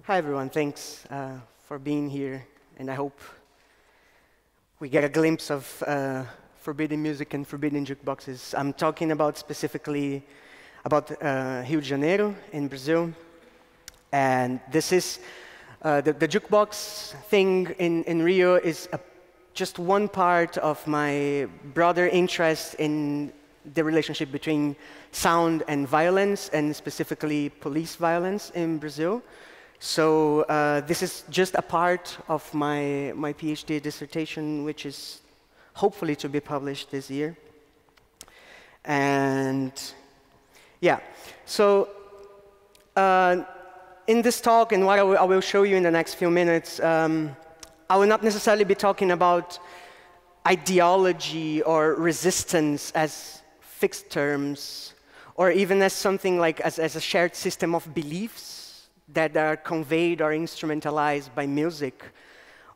Hi, everyone. Thanks for being here. And I hope we get a glimpse of forbidden music and forbidden jukeboxes. I'm talking about specifically about Rio de Janeiro in Brazil. And this is the jukebox thing in Rio is just one part of my broader interest in the relationship between sound and violence, and specifically police violence in Brazil. So this is just a part of my PhD dissertation, which is hopefully to be published this year. And yeah, so in this talk, and what I will show you in the next few minutes, I will not necessarily be talking about ideology or resistance as fixed terms, or even as something like as a shared system of beliefs that are conveyed or instrumentalized by music,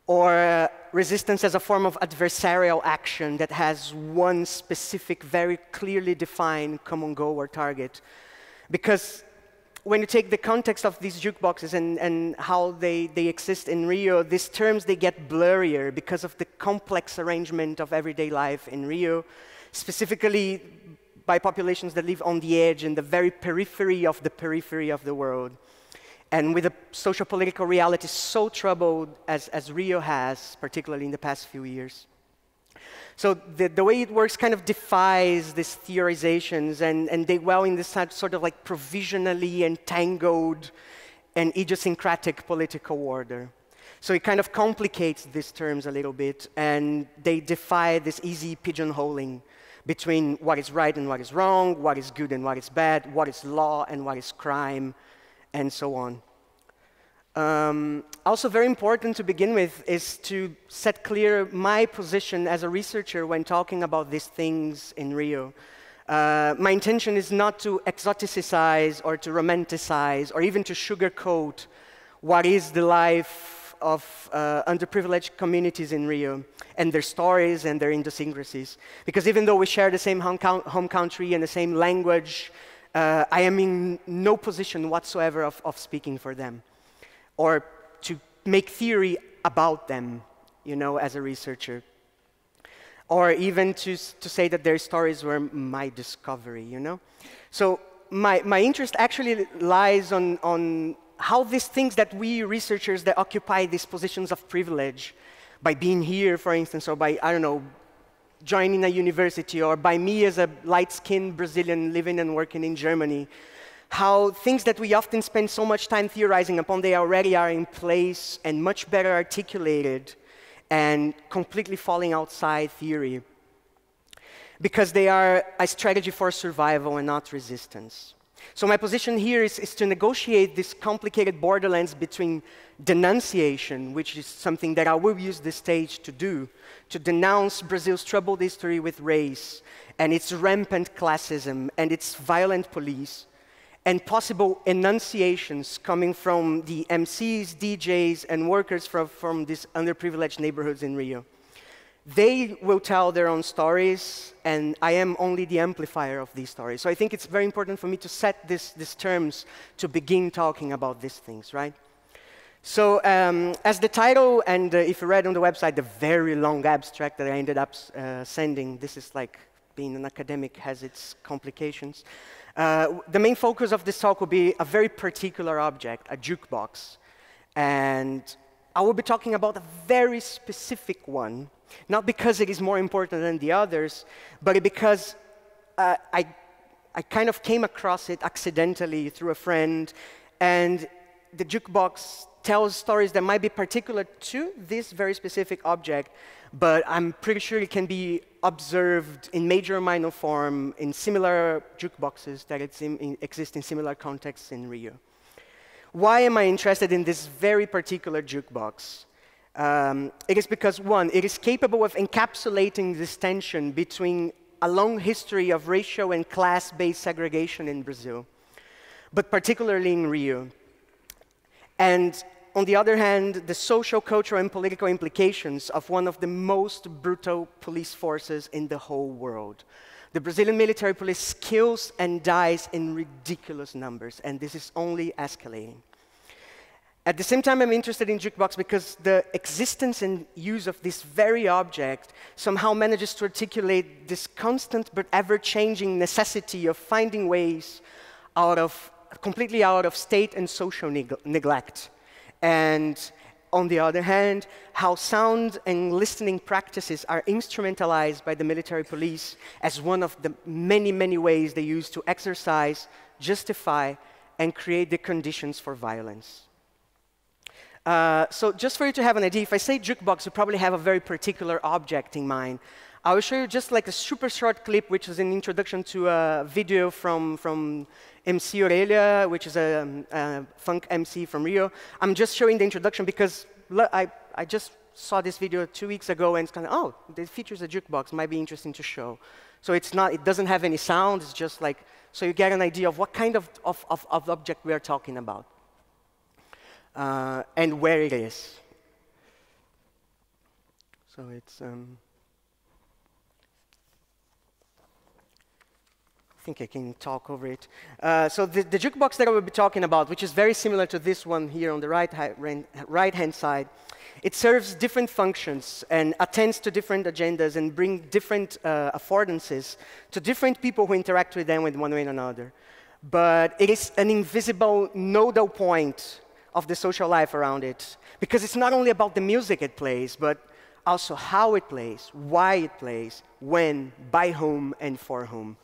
or resistance as a form of adversarial action that has one specific, very clearly defined common goal or target. Because when you take the context of these jukeboxes and how they exist in Rio, these terms, they get blurrier because of the complex arrangement of everyday life in Rio, specifically by populations that live on the edge in the very periphery of the world. And with a socio-political reality so troubled as Rio has, particularly in the past few years. So the way it works kind of defies these theorizations, and they dwell in this sort of like provisionally entangled and idiosyncratic political order. So it kind of complicates these terms a little bit, and they defy this easy pigeonholing between what is right and what is wrong, what is good and what is bad, what is law and what is crime, and so on. Also very important to begin with is to set clear my position as a researcher when talking about these things in Rio. My intention is not to exoticize or to romanticize or even to sugarcoat what is the life of underprivileged communities in Rio and their stories and their idiosyncrasies. Because even though we share the same home country and the same language, I am in no position whatsoever of speaking for them, or to make theory about them, you know, as a researcher, or even to say that their stories were my discovery, you know. So my interest actually lies on how these things that we researchers that occupy these positions of privilege, by being here, for instance, or by, I don't know, joining a university, or by me as a light-skinned Brazilian living and working in Germany, how things that we often spend so much time theorizing upon, they already are in place and much better articulated and completely falling outside theory, because they are a strategy for survival and not resistance. So my position here is to negotiate this complicated borderlands between denunciation, which is something that I will use this stage to do, to denounce Brazil's troubled history with race and its rampant classism and its violent police, and possible enunciations coming from the MCs, DJs, and workers from these underprivileged neighborhoods in Rio. They will tell their own stories, and I am only the amplifier of these stories. So I think it's very important for me to set these terms to begin talking about these things, right? So as the title, and if you read on the website, the very long abstract that I ended up sending, this is like being an academic has its complications. The main focus of this talk will be a very particular object, a jukebox. And I will be talking about a very specific one, not because it is more important than the others, but because I kind of came across it accidentally through a friend, and the jukebox tells stories that might be particular to this very specific object, but I'm pretty sure it can be observed in major or minor form in similar jukeboxes that exist in similar contexts in Rio. Why am I interested in this very particular jukebox? It is because, one, it is capable of encapsulating this tension between a long history of racial and class-based segregation in Brazil, but particularly in Rio. And on the other hand, the social, cultural, and political implications of one of the most brutal police forces in the whole world. The Brazilian military police kills and dies in ridiculous numbers, and this is only escalating. At the same time, I'm interested in Jukebox because the existence and use of this very object somehow manages to articulate this constant but ever-changing necessity of finding ways completely out of state and social neglect. And on the other hand, how sound and listening practices are instrumentalized by the military police as one of the many, many ways they use to exercise, justify, and create the conditions for violence. So just for you to have an idea, if I say jukebox, you probably have a very particular object in mind. I will show you just like a super short clip, which is an introduction to a video from MC Aurelia, which is a funk MC from Rio. I'm just showing the introduction because I just saw this video 2 weeks ago, and it's kind of, oh, it features a jukebox, might be interesting to show. So it doesn't have any sound, it's just like, so you get an idea of what kind of object we are talking about. And where it is. So it's, I think I can talk over it. So the jukebox that I will be talking about, which is very similar to this one here on the right-hand side, it serves different functions and attends to different agendas and brings different affordances to different people who interact with them with one way or another. But it is an invisible nodal point of the social life around it. Because it's not only about the music it plays, but also how it plays, why it plays, when, by whom, and for whom.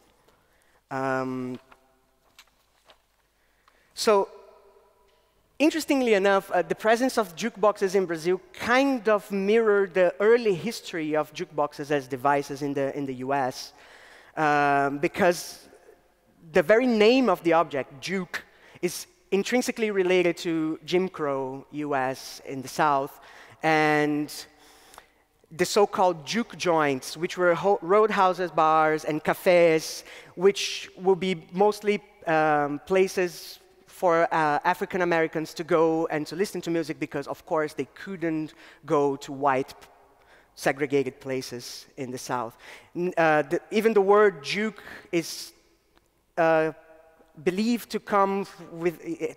So, interestingly enough, the presence of jukeboxes in Brazil kind of mirrored the early history of jukeboxes as devices in the US. Because the very name of the object, juke, is intrinsically related to Jim Crow US in the South, and the so-called juke joints, which were roadhouses, bars, and cafes, which will be mostly places for African Americans to go and to listen to music because, of course, they couldn't go to white segregated places in the South. Even the word juke is believed to come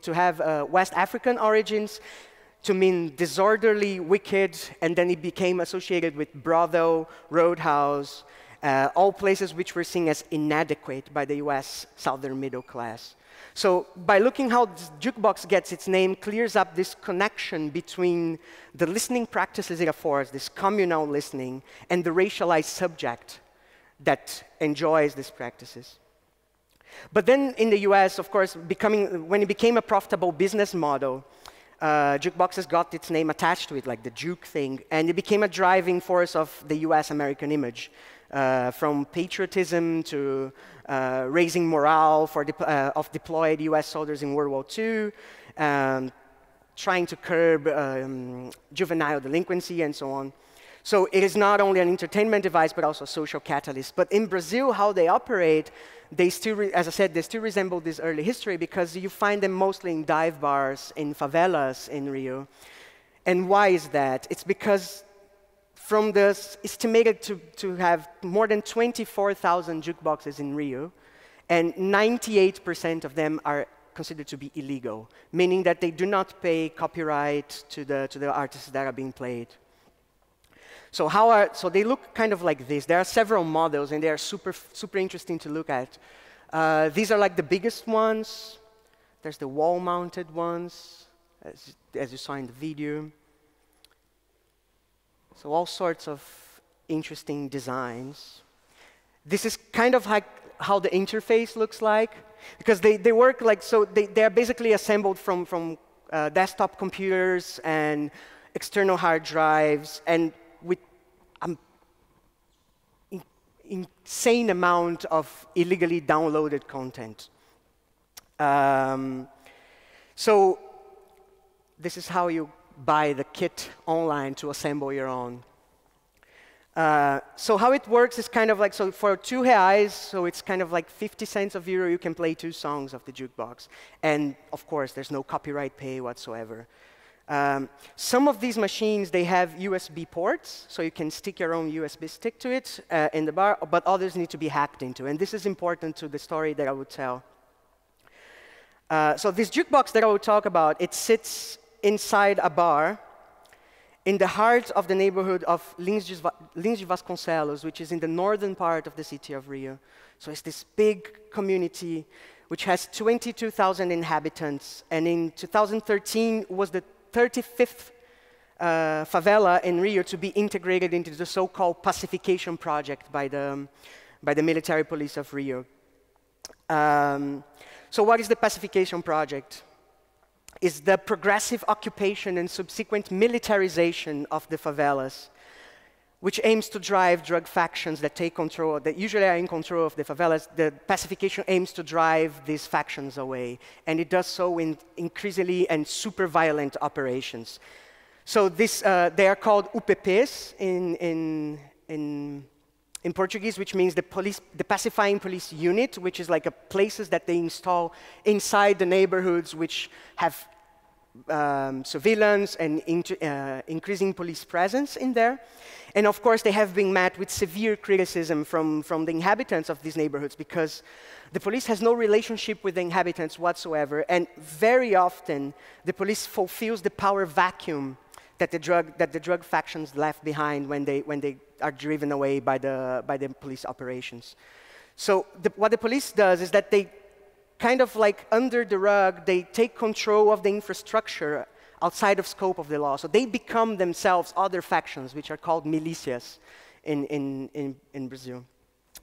to have West African origins, to mean disorderly, wicked, and then it became associated with brothel, roadhouse, all places which were seen as inadequate by the US southern middle class. So by looking how this jukebox gets its name, clears up this connection between the listening practices it affords, this communal listening, and the racialized subject that enjoys these practices. But then in the US, of course, when it became a profitable business model, jukeboxes got its name attached to it, like the juke thing, and it became a driving force of the US American image, from patriotism to raising morale of deployed US soldiers in World War II, trying to curb juvenile delinquency and so on. So it is not only an entertainment device, but also a social catalyst. But in Brazil, how they operate, they still, as I said, they still resemble this early history because you find them mostly in dive bars, in favelas in Rio. And why is that? It's because from the estimated to have more than 24,000 jukeboxes in Rio, and 98% of them are considered to be illegal, meaning that they do not pay copyright to the artists that are being played. So they look kind of like this. There are several models, and they are super interesting to look at. These are like the biggest ones. There's the wall-mounted ones, as you saw in the video. So all sorts of interesting designs. This is kind of like how the interface looks like, because they work like, so they are basically assembled from desktop computers and external hard drives, and with an insane amount of illegally downloaded content. So this is how you buy the kit online to assemble your own. So how it works is kind of like, so for €2, so it's kind of like 50 cents of euro, you can play 2 songs of the jukebox. And of course, there's no copyright pay whatsoever. Some of these machines, they have USB ports, so you can stick your own USB stick to it in the bar, but others need to be hacked into. And this is important to the story that I would tell. So this jukebox that I will talk about, it sits inside a bar in the heart of the neighborhood of Lins de Vasconcelos, which is in the northern part of the city of Rio. So it's this big community which has 22,000 inhabitants, and in 2013 was the 35th favela in Rio to be integrated into the so-called pacification project by the military police of Rio. So what is the pacification project? It's the progressive occupation and subsequent militarization of the favelas, which aims to drive drug factions that take control, that usually are in control of the favelas. The pacification aims to drive these factions away, and it does so in increasingly and super violent operations. So this, they are called UPPs in Portuguese, which means the pacifying police unit, which is like places that they install inside the neighborhoods which have surveillance and increasing police presence in there. And of course, they have been met with severe criticism from the inhabitants of these neighborhoods, because the police has no relationship with the inhabitants whatsoever, and very often the police fulfills the power vacuum that the drug factions left behind when they are driven away by the police operations. So what the police does is that they kind of like under the rug, they take control of the infrastructure outside of scope of the law. So they become themselves other factions, which are called milícias in Brazil.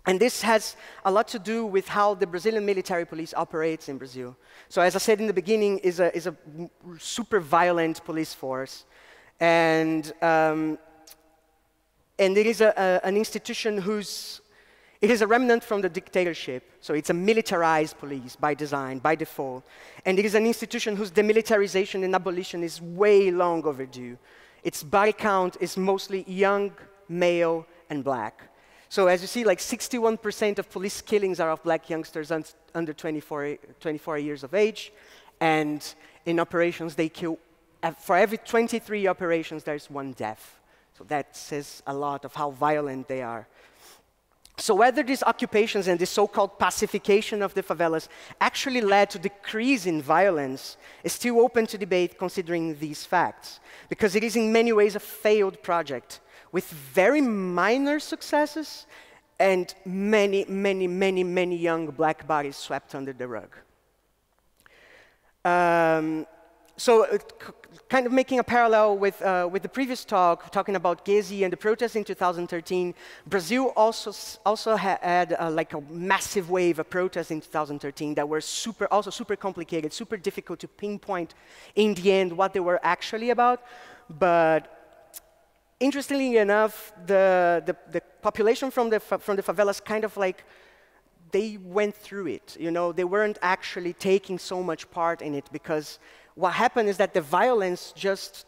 And this has a lot to do with how the Brazilian military police operates in Brazil. So as I said in the beginning, is a super violent police force. And it is an institution it is a remnant from the dictatorship. So it's a militarized police by design, by default. And it is an institution whose demilitarization and abolition is way long overdue. Its body count is mostly young, male, and black. So as you see, like 61% of police killings are of black youngsters under 24 years of age. And in operations, they kill, for every 23 operations, there's one death. So that says a lot of how violent they are. So whether these occupations and this so-called pacification of the favelas actually led to decrease in violence is still open to debate considering these facts, because it is in many ways a failed project with very minor successes and many, many, many, many young black bodies swept under the rug. So kind of making a parallel with the previous talk, talking about Gezi and the protests in 2013, Brazil also had like a massive wave of protests in 2013 that were also super complicated, super difficult to pinpoint in the end what they were actually about. But interestingly enough, the population from the favelas kind of like, they went through it. You know, they weren't actually taking so much part in it, because what happened is that the violence just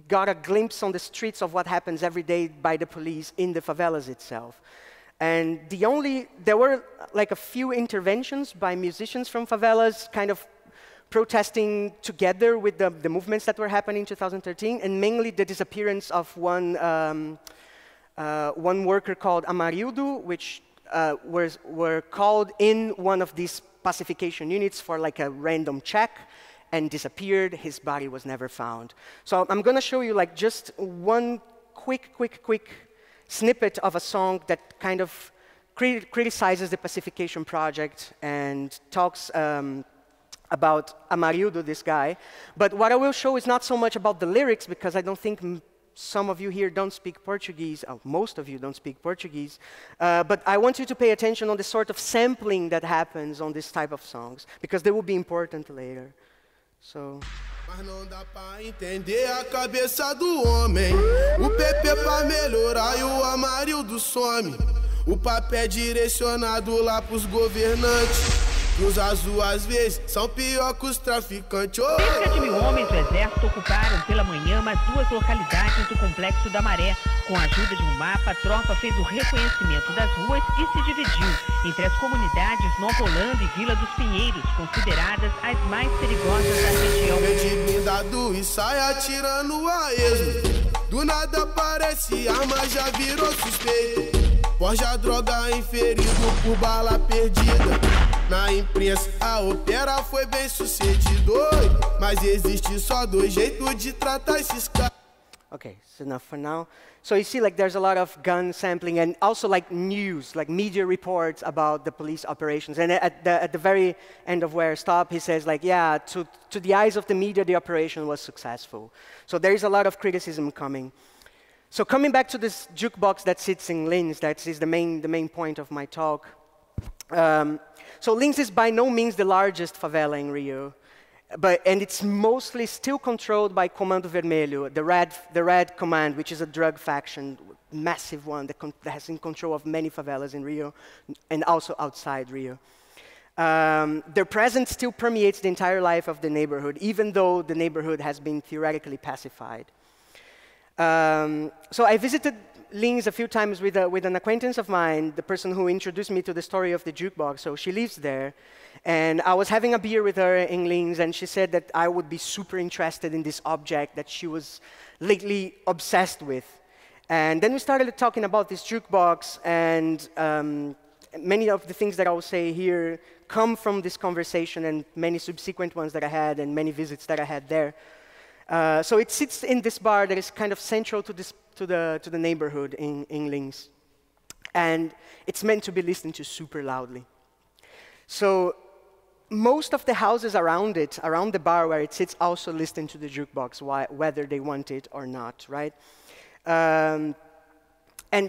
got a glimpse on the streets of what happens every day by the police in the favelas itself. And there were like a few interventions by musicians from favelas kind of protesting together with the movements that were happening in 2013, and mainly the disappearance of one worker called Amarildo, which were called in one of these pacification units for like a random check, and disappeared. His body was never found. So I'm going to show you like just one quick snippet of a song that kind of criticizes the pacification project and talks about Amarildo, this guy. But what I will show is not so much about the lyrics, because I don't think some of you here don't speak Portuguese, most of you don't speak Portuguese, but I want you to pay attention on the sort of sampling that happens on this type of songs, because they will be important later. So. Mas não dá pra entender a cabeça do homem. O PP pra melhorar e o Amarildo some. O papel é direcionado lá pros governantes. Os azul às vezes são pior que os traficantes. Cerca de 1.000 homens do Exército ocuparam pela manhã mais 2 localidades do Complexo da Maré. Com a ajuda de um mapa, a tropa fez o reconhecimento das ruas e se dividiu entre as comunidades Nova Holanda e Vila dos Pinheiros, consideradas as mais perigosas da região. De blindado e sai atirando a esmo. Do nada parece arma, já virou suspeito. Forja droga inferido por bala perdida. Na imprensa a ópera foi bem sucedido, mas existe só dois jeitos de tratar esses caras. Okay, it's enough for now. So you see, like, there's a lot of gun sampling and also like news, like media reports about the police operations. And at the very end of Where I Stop, he says, like, yeah, to the eyes of the media, the operation was successful. So there is a lot of criticism coming. So coming back to this jukebox that sits in Lins, that is the main point of my talk. So Lins is by no means the largest favela in Rio. And it's mostly still controlled by Comando Vermelho, the Red Command, which is a drug faction, massive one that has in control of many favelas in Rio and also outside Rio. Their presence still permeates the entire life of the neighborhood, even though the neighborhood has been theoretically pacified. So I visited Lins a few times with an acquaintance of mine, the person who introduced me to the story of the jukebox. So she lives there. And I was having a beer with her in Lins, and she said that I would be super interested in this object that she was lately obsessed with. And then we started talking about this jukebox, and many of the things that I will say here come from this conversation and many subsequent ones that I had and many visits that I had there. So it sits in this bar that is kind of central to the neighborhood in Lins. And it's meant to be listened to super loudly. So most of the houses around it, around the bar where it sits, also listen to the jukebox, whether they want it or not, right? And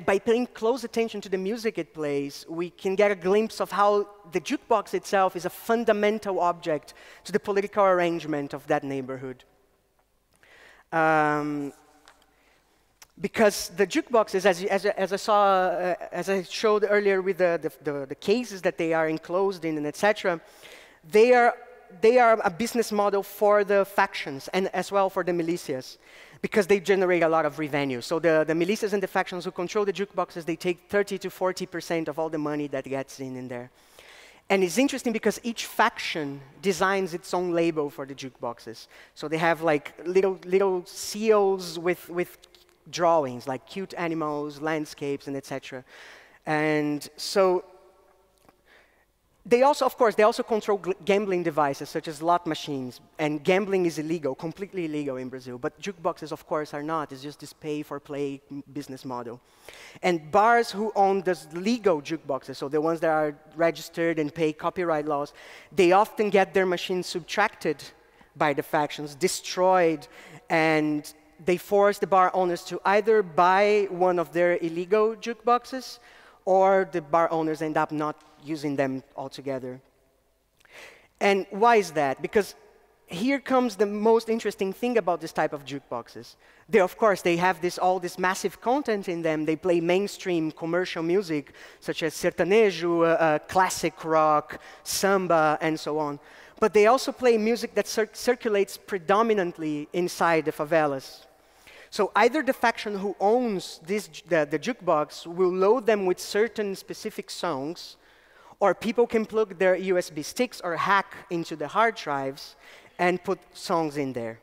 by paying close attention to the music it plays, we can get a glimpse of how the jukebox itself is a fundamental object to the political arrangement of that neighborhood. Because the jukeboxes, as I showed earlier with the cases that they are enclosed in and etc., they are a business model for the factions and as well for the militias, because they generate a lot of revenue. So the militias and the factions who control the jukeboxes, they take 30 to 40% of all the money that gets in there. And it's interesting because each faction designs its own label for the jukeboxes. So they have like little seals with drawings, like cute animals, landscapes, and etc. And so they also, of course, they also control gambling devices such as slot machines. And gambling is illegal, completely illegal in Brazil. But jukeboxes, of course, are not. It's just this pay-for-play business model. And bars who own the legal jukeboxes, so the ones that are registered and pay copyright laws, they often get their machines subtracted by the factions, destroyed, and they force the bar owners to either buy one of their illegal jukeboxes, or the bar owners end up not using them altogether. And why is that? Because here comes the most interesting thing about this type of jukeboxes. They, of course, they have all this massive content in them. They play mainstream commercial music, such as sertanejo, classic rock, samba, and so on. But they also play music that circulates predominantly inside the favelas. So either the faction who owns the jukebox will load them with certain specific songs, or people can plug their USB sticks or hack into the hard drives and put songs in there.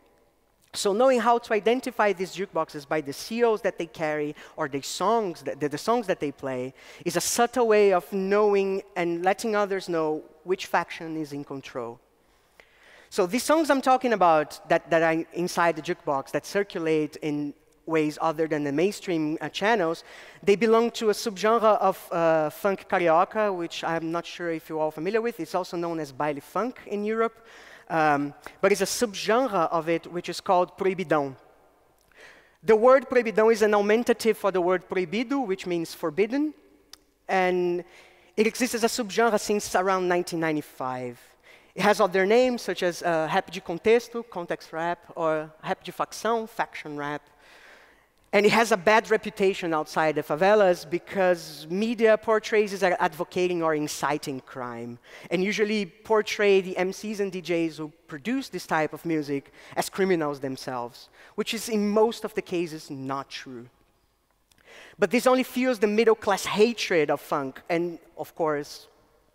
So knowing how to identify these jukeboxes by the seals that they carry or the songs that they play is a subtle way of knowing and letting others know which faction is in control. So these songs I'm talking about that are inside the jukebox, that circulate in ways other than the mainstream channels, they belong to a subgenre of funk carioca, which I'm not sure if you're all familiar with. It's also known as baile funk in Europe. But it's a subgenre of it which is called proibidão. The word proibidão is an aumentative for the word proibido, which means forbidden. And it exists as a subgenre since around 1995. It has other names, such as rap de contexto, context rap, or rap de facção, faction rap. And it has a bad reputation outside the favelas because media portrays it as advocating or inciting crime, and usually portray the MCs and DJs who produce this type of music as criminals themselves, which is in most of the cases not true. But this only fuels the middle-class hatred of funk, and of course,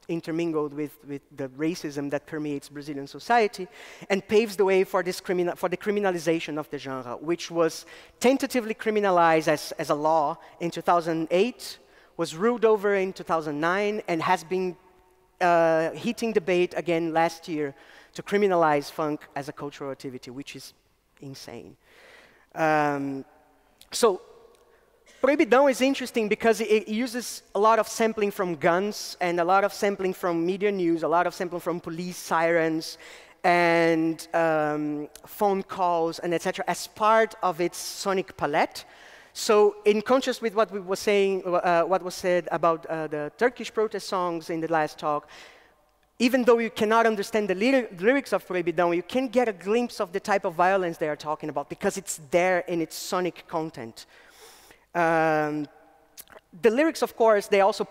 intermingled with the racism that permeates Brazilian society, and paves the way for the criminalization of the genre, which was tentatively criminalized as a law in 2008, was ruled over in 2009, and has been heating debate again last year to criminalize funk as a cultural activity, which is insane. So Proibidão is interesting because it uses a lot of sampling from guns and a lot of sampling from media news, a lot of sampling from police sirens and phone calls and etc. as part of its sonic palette. So in contrast with what we were saying, what was said about the Turkish protest songs in the last talk, even though you cannot understand the lyrics of Proibidão, you can get a glimpse of the type of violence they are talking about because it's there in its sonic content. The lyrics, of course, they also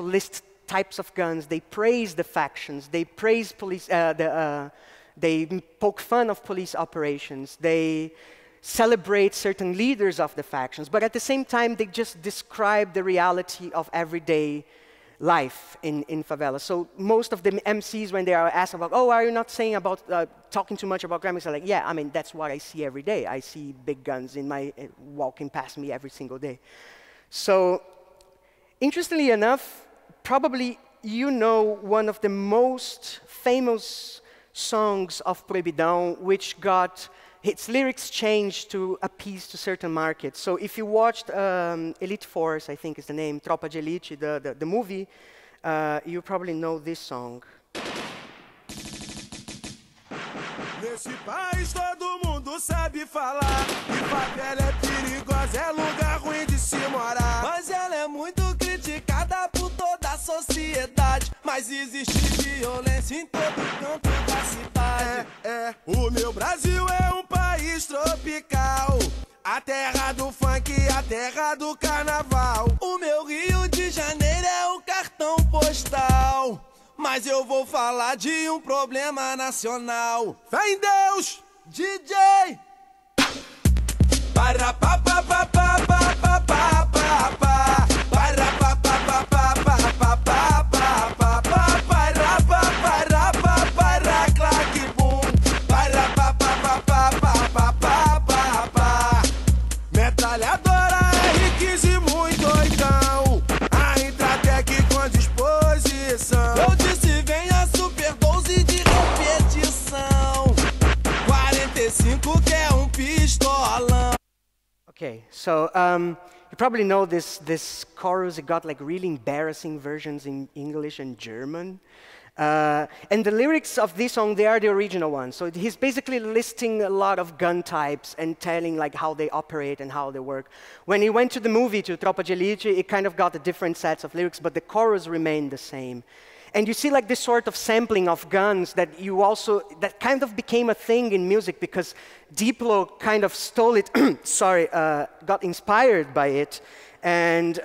list types of guns, they praise the factions, they praise police, they poke fun of police operations, they celebrate certain leaders of the factions, but at the same time, they just describe the reality of everyday life in favelas. So most of the MCs, when they are asked about, oh, are you not saying about, talking too much about graphics, are like, yeah, I mean, that's what I see every day. I see big guns walking past me every single day. So interestingly enough, probably you know one of the most famous songs of Proibidão, which got its lyrics changed to appease to certain markets. So if you watched Elite Force, I think is the name, Tropa de Elite, the movie, you probably know this song. Nesse país todo mundo sabe falar que favela é perigosa, é lugar ruim de se morar. Mas ela é muito criticada por toda a sociedade. Mas existe violência em todo canto da cidade. O meu Brasil é um país tropical, a terra do funk, a terra do carnaval. O meu Rio de Janeiro é um cartão postal. Mas eu vou falar de um problema nacional. Fé em Deus, DJ! Para pa pa pa pa pa pa pa pa pa. Para pa pa pa pa pa pa pa pa pa pa. Para pa para pa para claque bum. Para pa pa pa pa pa pa pa pa pa. Metralhadora R15 muito doidão. A Intratec com disposição. Eu disse venha Super 12 de repetição. 45 que é um pistolão. Okay, so you probably know this chorus. It got like really embarrassing versions in English and German. And the lyrics of this song, they are the original ones. So he's basically listing a lot of gun types and telling like how they operate and how they work. When he went to the movie, to Tropa de Elite, it kind of got a different sets of lyrics, but the chorus remained the same. And you see like this sort of sampling of guns that that kind of became a thing in music because Diplo kind of stole it, got inspired by it. And,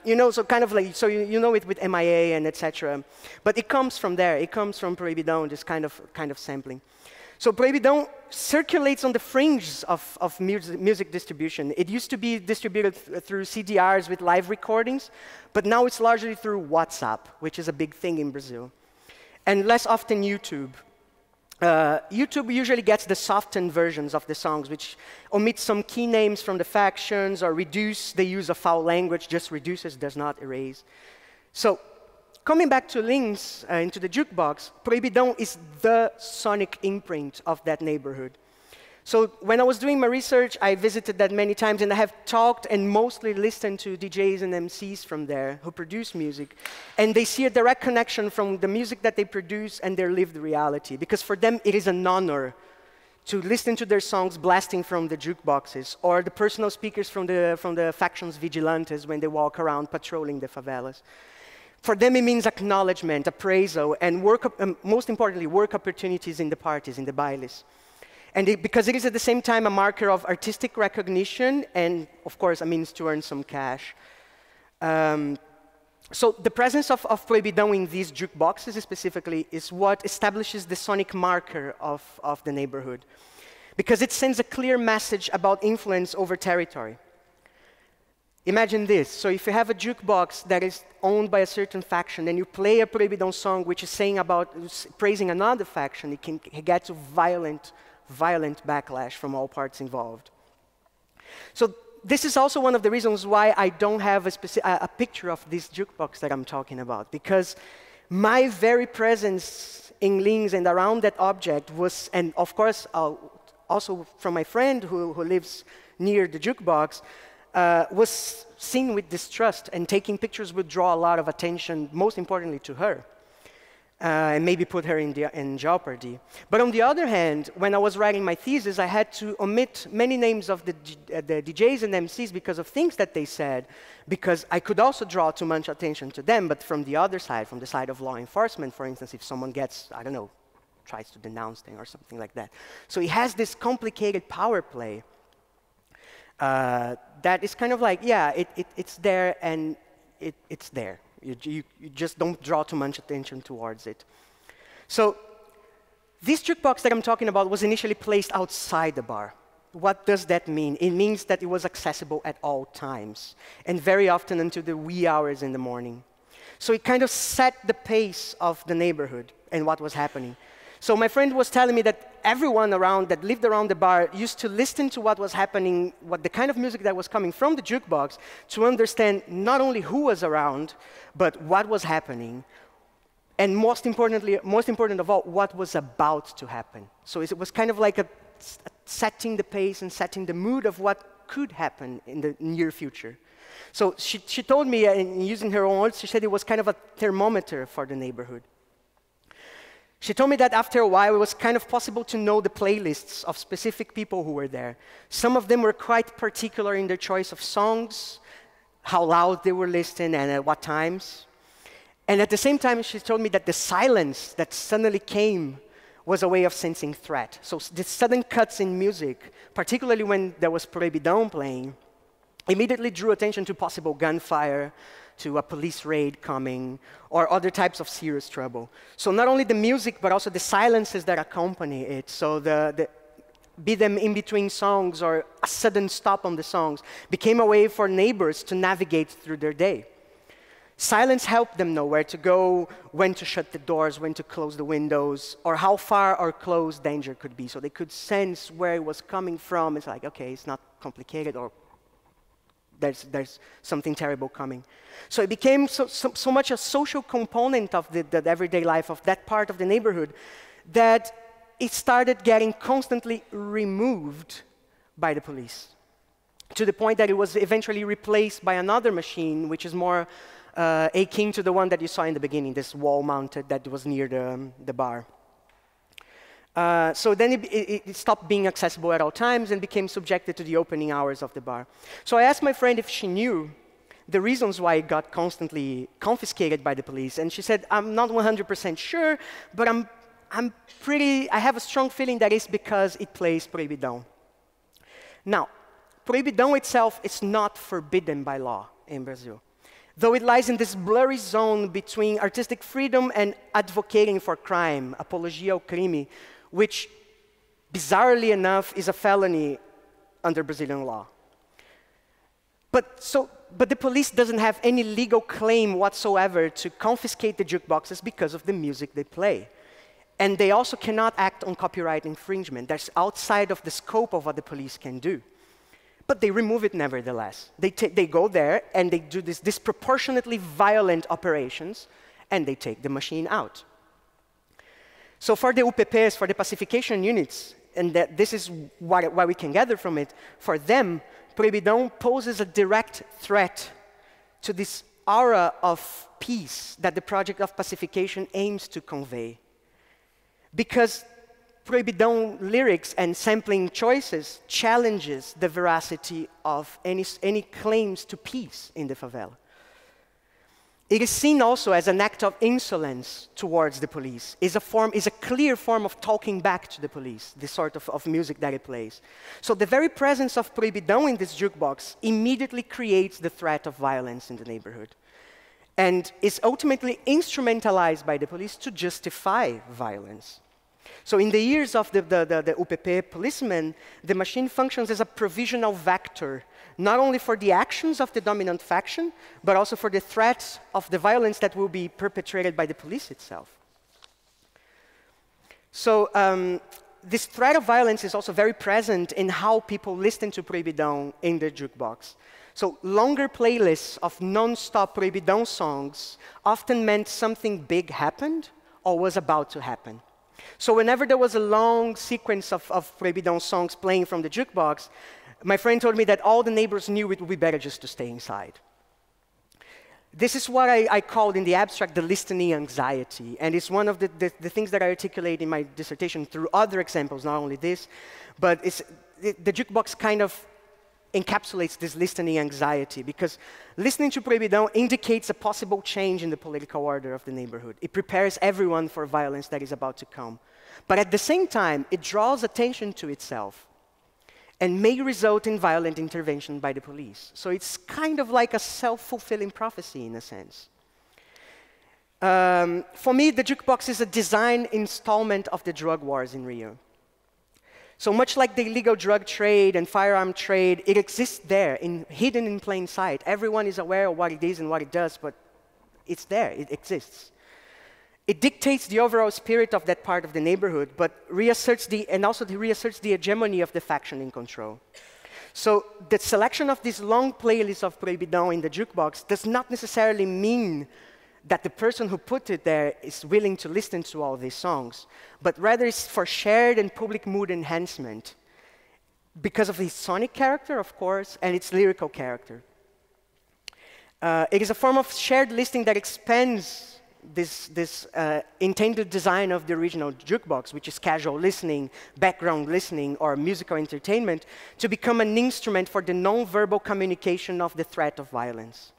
you know, so kind of like, so you know it with MIA and etc. But it comes from there, it comes from Proibidão, this kind of sampling. So Proibidão circulates on the fringes of music distribution. It used to be distributed through CDRs with live recordings, but now it's largely through WhatsApp, which is a big thing in Brazil. And less often YouTube. YouTube usually gets the softened versions of the songs, which omit some key names from the factions or reduce the use of foul language, just reduces, does not erase. So coming back to Lins, into the jukebox, Proibidão is the sonic imprint of that neighborhood. So when I was doing my research, I visited that many times, and I have talked and mostly listened to DJs and MCs from there who produce music. And they see a direct connection from the music that they produce and their lived reality, because for them it is an honor to listen to their songs blasting from the jukeboxes, or the personal speakers from the factions vigilantes when they walk around patrolling the favelas. For them, it means acknowledgement, appraisal, and most importantly, work opportunities in the parties, in the bailes. And because it is at the same time a marker of artistic recognition and, of course, a means to earn some cash. So the presence of Proibidão in these jukeboxes specifically is what establishes the sonic marker of the neighborhood, because it sends a clear message about influence over territory. Imagine this. So if you have a jukebox that is owned by a certain faction and you play a Proibidão song which is saying about praising another faction, it can get to violent backlash from all parts involved. So this is also one of the reasons why I don't have a picture of this jukebox that I'm talking about, because my very presence in Linz and around that object was, and of course, also from my friend who lives near the jukebox, was seen with distrust, and taking pictures would draw a lot of attention, most importantly to her, and maybe put her in jeopardy. But on the other hand, when I was writing my thesis, I had to omit many names of the DJs and MCs because of things that they said, because I could also draw too much attention to them, but from the other side, from the side of law enforcement, for instance, if someone gets, I don't know, tries to denounce them or something like that. So it has this complicated power play that is kind of like, yeah, it's there and it's there. You just don't draw too much attention towards it. So this jukebox that I'm talking about was initially placed outside the bar. What does that mean? It means that it was accessible at all times, and very often until the wee hours in the morning. So it kind of set the pace of the neighborhood and what was happening. So my friend was telling me that everyone around that lived around the bar used to listen to what was happening, what the kind of music that was coming from the jukebox, to understand not only who was around, but what was happening, and most important of all, what was about to happen. So it was kind of like setting the pace and setting the mood of what could happen in the near future. So she told me, using her own words, she said it was kind of a thermometer for the neighborhood. She told me that after a while, it was kind of possible to know the playlists of specific people who were there. Some of them were quite particular in their choice of songs, how loud they were listening, and at what times. And at the same time, she told me that the silence that suddenly came was a way of sensing threat. So the sudden cuts in music, particularly when there was Proibidão playing, immediately drew attention to possible gunfire, to a police raid coming, or other types of serious trouble. So not only the music, but also the silences that accompany it. So be them in between songs or a sudden stop on the songs, became a way for neighbors to navigate through their day. Silence helped them know where to go, when to shut the doors, when to close the windows, or how far or close danger could be. So they could sense where it was coming from. It's like, okay, it's not complicated, or there's something terrible coming. So it became so much a social component of the everyday life of that part of the neighborhood that it started getting constantly removed by the police, to the point that it was eventually replaced by another machine, which is more akin to the one that you saw in the beginning, this wall-mounted that was near the bar. So then it stopped being accessible at all times and became subjected to the opening hours of the bar. So I asked my friend if she knew the reasons why it got constantly confiscated by the police. And she said, I'm not 100% sure, but I have a strong feeling that it's because it plays Proibidão. Now, Proibidão itself is not forbidden by law in Brazil, though it lies in this blurry zone between artistic freedom and advocating for crime, apologia ao crime, which, bizarrely enough, is a felony under Brazilian law. But the police doesn't have any legal claim whatsoever to confiscate the jukeboxes because of the music they play. And they also cannot act on copyright infringement. That's outside of the scope of what the police can do. But they remove it nevertheless. They go there and they do these disproportionately violent operations, and they take the machine out. So for the UPPs, for the pacification units, and this is what we can gather from it, for them, Proibidão poses a direct threat to this aura of peace that the project of pacification aims to convey. Because Proibidão lyrics and sampling choices challenges the veracity of any claims to peace in the favela. It is seen also as an act of insolence towards the police. Is a clear form of talking back to the police, the sort of music that it plays. So the very presence of Proibidão in this jukebox immediately creates the threat of violence in the neighborhood, and is ultimately instrumentalized by the police to justify violence. So in the ears of the UPP policemen, the machine functions as a provisional vector, not only for the actions of the dominant faction, but also for the threats of the violence that will be perpetrated by the police itself. So this threat of violence is also very present in how people listen to Proibidão in the jukebox. So longer playlists of non-stop Proibidão songs often meant something big happened or was about to happen. So whenever there was a long sequence of Proibidão songs playing from the jukebox, my friend told me that all the neighbors knew it would be better just to stay inside. This is what I called in the abstract the listening anxiety, and it's one of the things that I articulate in my dissertation through other examples, not only this, but the jukebox kind of encapsulates this listening anxiety, because listening to Proibidão indicates a possible change in the political order of the neighborhood. It prepares everyone for violence that is about to come. But at the same time, it draws attention to itself and may result in violent intervention by the police. So it's kind of like a self-fulfilling prophecy in a sense. For me, the jukebox is a design installment of the drug wars in Rio. So much like the illegal drug trade and firearm trade, it exists there, hidden in plain sight. Everyone is aware of what it is and what it does, but it's there, it exists. It dictates the overall spirit of that part of the neighborhood, but reasserts the hegemony of the faction in control. So the selection of this long playlist of Proibidão in the jukebox does not necessarily mean that the person who put it there is willing to listen to all these songs, but rather it's for shared and public mood enhancement because of its sonic character, of course, and its lyrical character. It is a form of shared listening that expands this intended design of the original jukebox, which is casual listening, background listening, or musical entertainment, to become an instrument for the non-verbal communication of the threat of violence.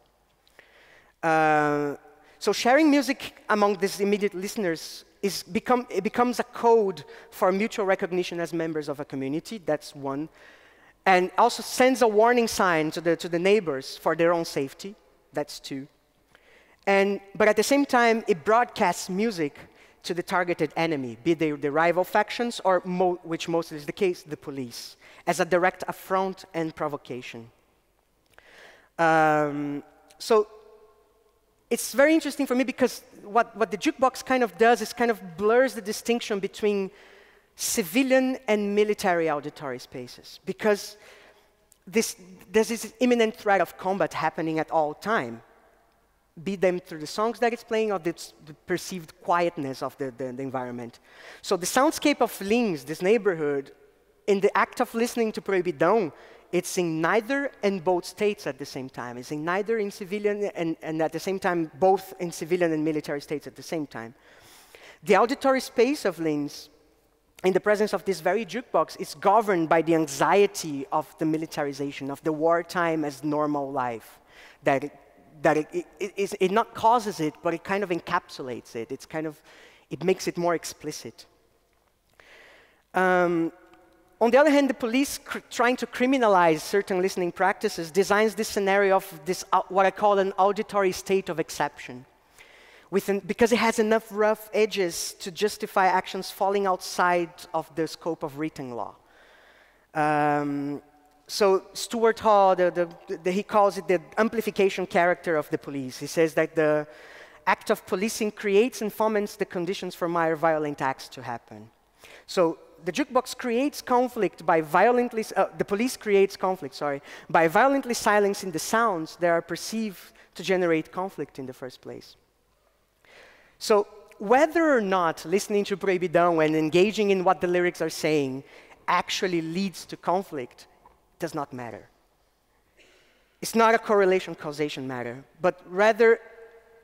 So sharing music among these immediate listeners becomes a code for mutual recognition as members of a community. That's one. And also sends a warning sign to the neighbors for their own safety. That's two. But at the same time, it broadcasts music to the targeted enemy, be they the rival factions or, which mostly is the case, the police, as a direct affront and provocation. So it's very interesting for me because what the jukebox kind of does is kind of blurs the distinction between civilian and military auditory spaces, because there's this imminent threat of combat happening at all time, be them through the songs that it's playing or the perceived quietness of the environment. So the soundscape of Lins, this neighborhood, in the act of listening to Proibidão, it's in neither and both states at the same time. It's in neither in civilian and at the same time both in civilian and military states at the same time. The auditory space of Lins, in the presence of this very jukebox, is governed by the anxiety of the militarization, of the wartime as normal life, that it not causes it, but it kind of encapsulates it. It makes it more explicit. On the other hand, the police trying to criminalize certain listening practices designs this scenario of this, what I call an auditory state of exception, because it has enough rough edges to justify actions falling outside of the scope of written law. So Stuart Hall, he calls it the amplification character of the police. He says that the act of policing creates and foments the conditions for more violent acts to happen. So the jukebox creates conflict by violently, the police creates conflict, sorry, by violently silencing the sounds that are perceived to generate conflict in the first place. So whether or not listening to Proibidão and engaging in what the lyrics are saying actually leads to conflict does not matter. It's not a correlation-causation matter, but rather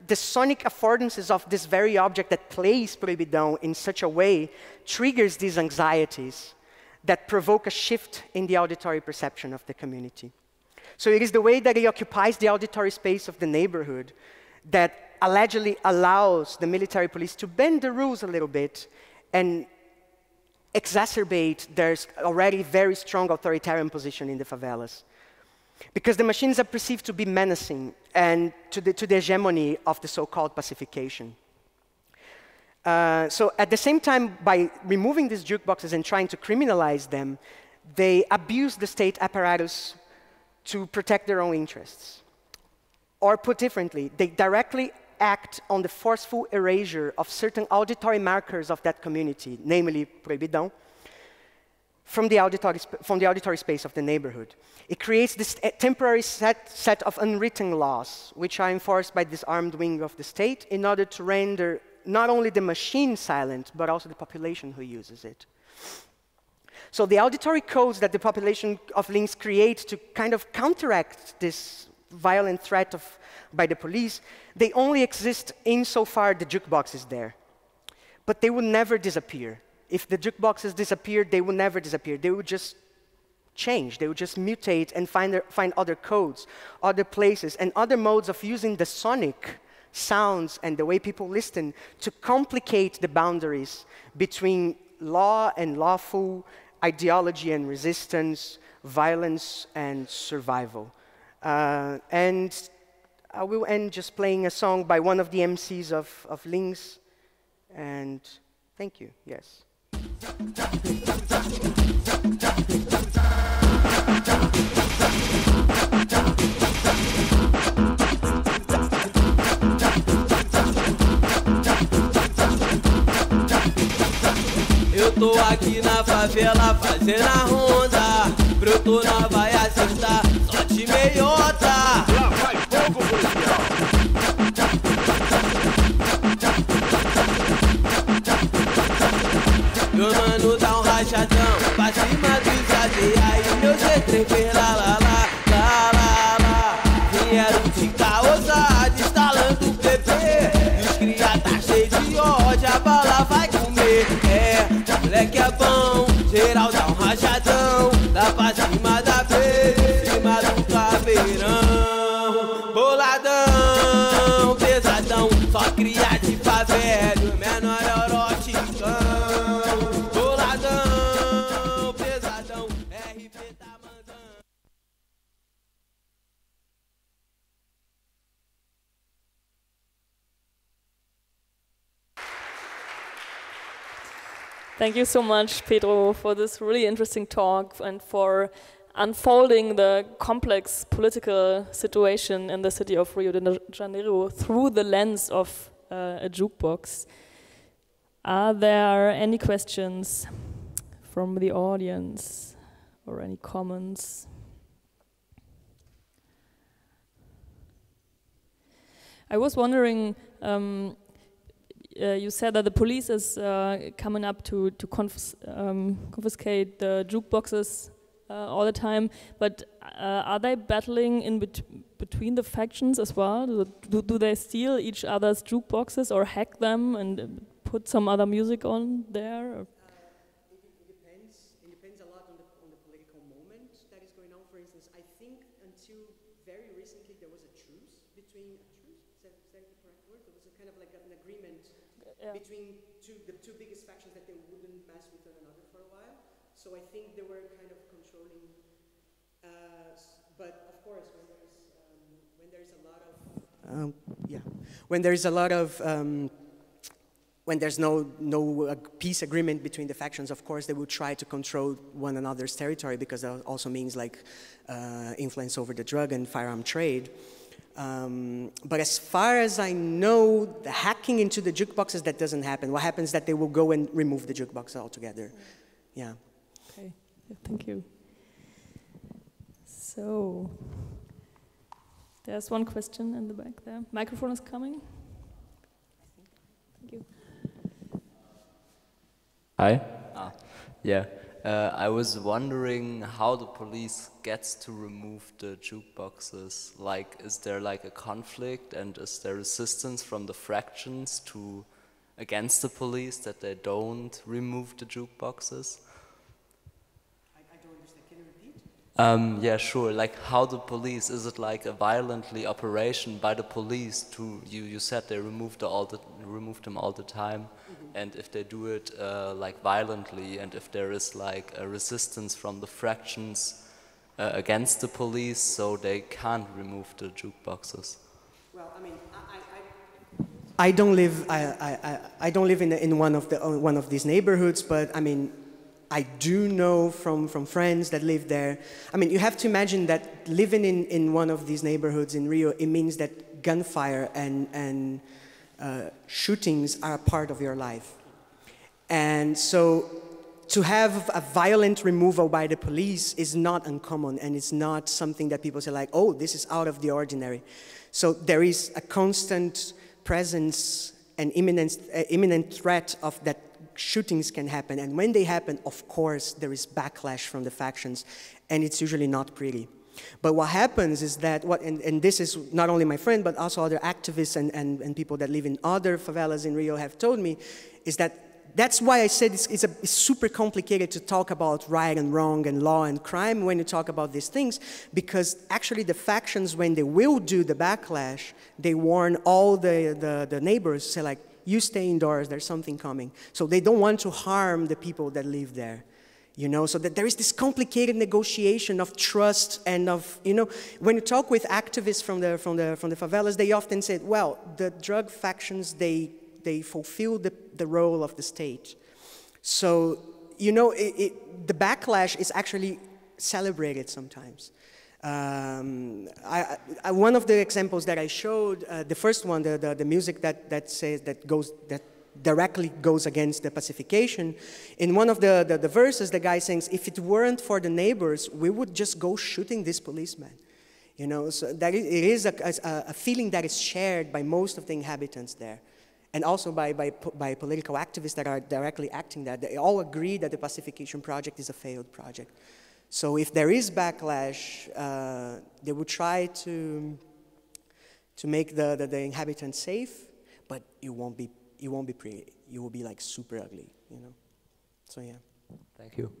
the sonic affordances of this very object that plays Proibidão in such a way triggers these anxieties that provoke a shift in the auditory perception of the community. So it is the way that it occupies the auditory space of the neighborhood that allegedly allows the military police to bend the rules a little bit and exacerbate their already very strong authoritarian position in the favelas. Because the machines are perceived to be menacing and to the hegemony of the so-called pacification. So at the same time, by removing these jukeboxes and trying to criminalize them, they abuse the state apparatus to protect their own interests. Or put differently, they directly act on the forceful erasure of certain auditory markers of that community, namely Proibidão, from the auditory space of the neighborhood. It creates this temporary set of unwritten laws, which are enforced by this armed wing of the state in order to render not only the machine silent, but also the population who uses it. So the auditory codes that the population of links create to kind of counteract this violent threat by the police, they only exist insofar the jukebox is there. But they will never disappear. If the jukeboxes disappeared, they will never disappear. They would just change. They would just mutate and find other codes, other places, and other modes of using the sonic sounds and the way people listen to complicate the boundaries between law and lawful, ideology and resistance, violence and survival. And I will end just playing a song by one of the MCs of Links. And thank you, yes. Eu tô aqui na favela fazendo a ronda. Brotou, nós vai acertar, só de meiota. Lá vai fogo, policial. Meu mano dá rachadão pra cima dos adeia. E meu C3 fez lá, lá, lá, lá, lá, lá. Vieram de caosado, instalando o PP. E os cria tá cheio de ódio, a bala vai comer. Moleque é bom, geral dá rachadão. Dá pra cima da vez, cima do caveirão. Boladão, pesadão, só cria de favela, menor euroticão. Boladão, pesadão, RP tá mandando. Thank you so much, Pedro, for this really interesting talk and for unfolding the complex political situation in the city of Rio de Janeiro through the lens of a jukebox. Are there any questions from the audience or any comments? I was wondering, you said that the police is coming up to confiscate the jukeboxes all the time, but are they battling in between the factions as well? Do they steal each other's jukeboxes or hack them and put some other music on there? Or? It depends a lot on the political moment that is going on. For instance, I think until very recently there was a truce between, is that the correct word? There was a kind of like an agreement between the two biggest factions that they wouldn't mess with one another for a while. So I think they were kind of controlling, but of course when there's no peace agreement between the factions, of course they will try to control one another's territory, because that also means like influence over the drug and firearm trade. But as far as I know, the hacking into the jukeboxes, that doesn't happen. What happens is that they will go and remove the jukebox altogether. Yeah. Okay, thank you. So, there's one question in the back there. Microphone is coming. Thank you. Hi. Yeah. I was wondering how the police gets to remove the jukeboxes. Like, is there like a conflict, and is there resistance from the fractions against the police that they don't remove the jukeboxes? I don't understand. Can you repeat? Yeah, sure. Like, how the police, is it like a violently operation by the police to, you said they removed them all the time, and if they do it like violently, and if there is like a resistance from the fractions against the police, so they can't remove the jukeboxes. Well, I mean, I don't live in one of these neighborhoods, but I mean, I do know from friends that live there. I mean, you have to imagine that living in one of these neighborhoods in Rio, it means that gunfire and shootings are a part of your life. And so to have a violent removal by the police is not uncommon, and it's not something that people say like, oh, this is out of the ordinary. So there is a constant presence and imminent threat of that shootings can happen. And when they happen, of course, there is backlash from the factions, and it's usually not pretty. But what happens is that, and this is not only my friend, but also other activists and people that live in other favelas in Rio have told me, is that that's why I said it's super complicated to talk about right and wrong and law and crime when you talk about these things, because actually the factions, when they will do the backlash, they warn all the neighbors, say like, you stay indoors, there's something coming. So they don't want to harm the people that live there. You know, so that there is this complicated negotiation of trust and of, you know, when you talk with activists from the favelas, they often say, well, the drug factions, they fulfill the role of the state. So, you know, the backlash is actually celebrated sometimes. One of the examples that I showed, the first one, the music that directly goes against the pacification. In one of the verses, the guy sings, if it weren't for the neighbors, we would just go shooting this policeman. You know, so that it is a feeling that is shared by most of the inhabitants there. And also by political activists that are directly acting that. They all agree that the pacification project is a failed project. So if there is backlash, they will try to make the inhabitants safe, but it won't be pretty. You will be like super ugly, you know. So yeah. Thank you.